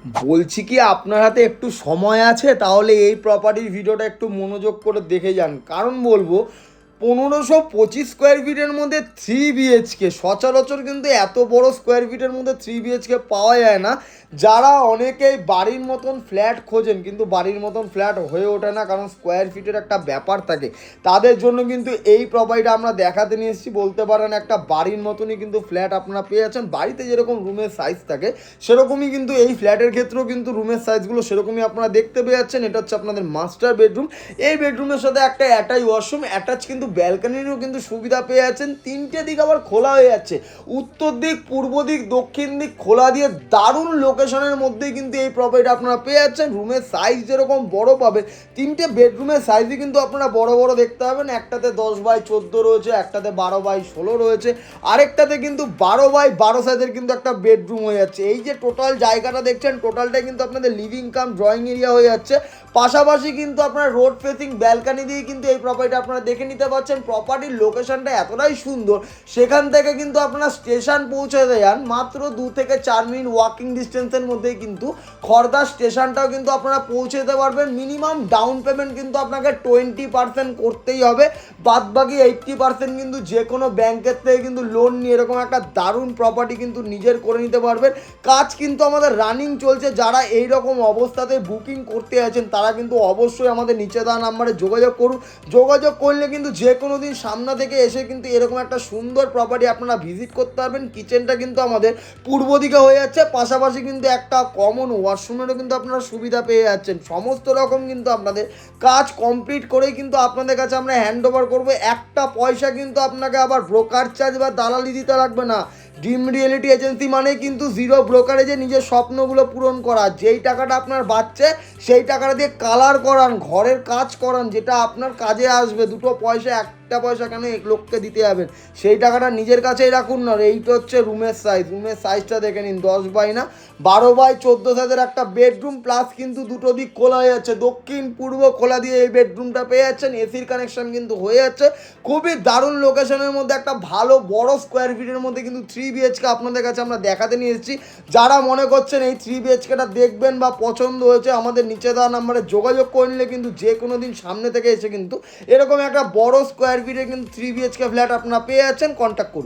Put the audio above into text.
বলছি কি আপনার হাতে একটু সময় আছে? তাহলে এই প্রপার্টির ভিডিওটা একটু মনোযোগ করে দেখে যান। কারণ বলবো 1525 স্কোয়ার ফিটের মধ্যে 3 BHK সচরাচর কিন্তু এত বড় স্কোয়ার ফিটের মধ্যে 3 BHK পাওয়া যায় না। যারা অনেকেই বাড়ির মতন ফ্ল্যাট খোঁজেন কিন্তু বাড়ির মতন ফ্ল্যাট হয়ে ওঠে না, কারণ স্কোয়ার ফিটের একটা ব্যাপার থাকে, তাদের জন্য কিন্তু এই প্রপার্টিটা আমরা দেখাতে নিয়ে এসেছি। বলতে পারেন একটা বাড়ির মতনই কিন্তু ফ্ল্যাট আপনারা পেয়ে যাচ্ছেন। বাড়িতে যেরকম রুমের সাইজ থাকে সেরকমই কিন্তু এই ফ্ল্যাটের ক্ষেত্রেও কিন্তু রুমের সাইজগুলো সেরকমই আপনারা দেখতে পেয়ে যাচ্ছেন। এটা হচ্ছে আপনাদের মাস্টার বেডরুম। এই বেডরুমের সাথে একটা অ্যাটাচ ওয়াশরুম, অ্যাটাচ কিন্তু ব্যালকনিরও কিন্তু সুবিধা পেয়ে যাচ্ছেন। তিনটে দিক আবার খোলা হয়ে যাচ্ছে, উত্তর দিক, পূর্ব দিক, দক্ষিণ দিক খোলা দিয়ে দারুণ লোকেশনের মধ্যেই কিন্তু এই প্রপার্টিটা আপনারা পেয়ে যাচ্ছেন। রুমের সাইজ যেরকম বড় পাবে, তিনটে বেডরুমের সাইজই কিন্তু আপনারা বড় বড় দেখতে পাবেন। একটাতে 10x14 রয়েছে, একটাতে 12x16 রয়েছে, আরেকটাতে কিন্তু 12x12 সাইজের কিন্তু একটা বেডরুম হয়ে যাচ্ছে। এই যে টোটাল জায়গাটা দেখছেন, টোটালটাই কিন্তু আপনাদের লিভিং কাম ড্রয়িং এরিয়া হয়ে যাচ্ছে। পাশাপাশি কিন্তু আপনার রোড ফেসিং ব্যালকানি দিয়ে কিন্তু এই প্রপার্টিটা আপনারা দেখে নিতে পারছেন। প্রপার্টির লোকেশনটা এতটাই সুন্দর, সেখান থেকে কিন্তু আপনারা স্টেশন পৌঁছে যান মাত্র 2 থেকে 4 মিনিট ওয়াকিং ডিস্টেন্সের মধ্যেই। কিন্তু খড়দা স্টেশনটাও কিন্তু আপনারা পৌঁছে যেতে পারবেন। মিনিমাম ডাউন পেমেন্ট কিন্তু আপনাকে 20% করতেই হবে, বাদ বাকি 80% কিন্তু যে কোনো ব্যাংকের থেকে কিন্তু লোন নিয়ে এরকম একটা দারুণ প্রপার্টি কিন্তু নিজের করে নিতে পারবেন। কাজ কিন্তু আমাদের রানিং চলছে। যারা এই রকম অবস্থাতে বুকিং করতে আছেন তারা কিন্তু অবশ্যই আমাদের নিচে দেওয়া নাম্বারে যোগাযোগ করুন। যোগাযোগ করলে কিন্তু যে কোনো দিন সামনে থেকে এসে কিন্তু এরকম একটা সুন্দর প্রপার্টি আপনারা ভিজিট করতে পারবেন। কিচেনটা কিন্তু আমাদের পূর্ব দিকে হয়ে যাচ্ছে, পাশাপাশি কিন্তু একটা কমন ওয়াশরুমেরও কিন্তু আপনারা সুবিধা পেয়ে যাচ্ছেন। সমস্ত রকম কিন্তু আপনাদের কাজ কমপ্লিট করেই কিন্তু আপনাদের কাছে আমরা হ্যান্ড ওভার করবো। একটা পয়সা কিন্তু আপনাকে আবার ব্রোকার চার্জ বা দালালি দিতে লাগবে না। ড্রিম রিয়েলিটি এজেন্সি মানে কিন্তু জিরো ব্রোকারেজে নিজের স্বপ্নগুলো পূরণ করা। যেই টাকাটা আপনার বাঁচছে সেই টাকাটা দিয়ে কালার করান, ঘরের কাজ করান, যেটা আপনার কাজে আসবে। দুটো পয়সা, একটা পয়সা কেন এক লোককে দিতে যাবেন, সেই টাকাটা নিজের কাছেই রাখুন না। এইটা হচ্ছে রুমের সাইজ। রুমের সাইজটা দেখে নিন, 10x12 সাইজের একটা বেডরুম, প্লাস কিন্তু দুটো দিক খোলা হয়ে যাচ্ছে, দক্ষিণ পূর্ব খোলা দিয়ে এই বেডরুমটা পেয়ে যাচ্ছেন। এসির কানেকশন কিন্তু হয়ে যাচ্ছে। খুবই দারুণ লোকেশনের মধ্যে একটা ভালো বড় স্কোয়ার ফিটের মধ্যে কিন্তু 3 BHK আপনাদের কাছে আমরা দেখাতে নিয়ে এসেছি। যারা মনে করছেন এই 3 BHKটা দেখবেন বা পছন্দ হয়েছে, আমাদের নিচে দেওয়া নাম্বারে যোগাযোগ করে নিলে কিন্তু যে কোনো দিন সামনে থেকে এসে কিন্তু এরকম একটা বড় স্কোয়ার ফিটে কিন্তু 3 BHK ফ্ল্যাট আপনারা পেয়ে যাচ্ছেন। কন্ট্যাক্ট করুন।